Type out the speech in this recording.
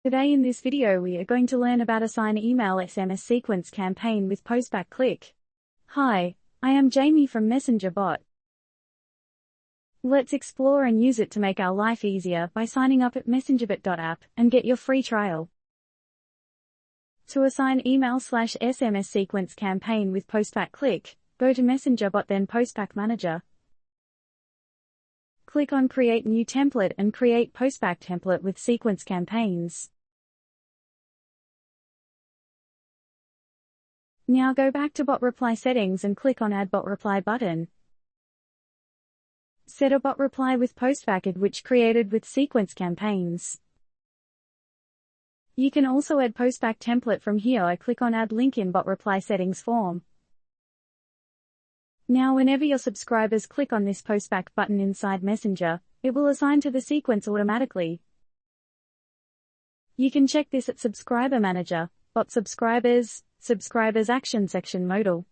Today in this video we are going to learn about assign email SMS sequence campaign with Postback click. Hi, I am Jamie from Messenger Bot. Let's explore and use it to make our life easier by signing up at messengerbot.app and get your free trial. To assign email/SMS sequence campaign with Postback click, go to Messenger Bot then Postback Manager. Click on Create New Template and create Postback template with sequence campaigns. Now go back to Bot Reply settings and click on Add Bot Reply button. Set a bot reply with Postback ad which created with sequence campaigns. You can also add Postback template from here or click on Add Link in Bot Reply settings form. Now whenever your subscribers click on this Postback button inside Messenger, it will assign to the sequence automatically. You can check this at Subscriber Manager, Bot Subscribers, Subscribers Action Section Modal.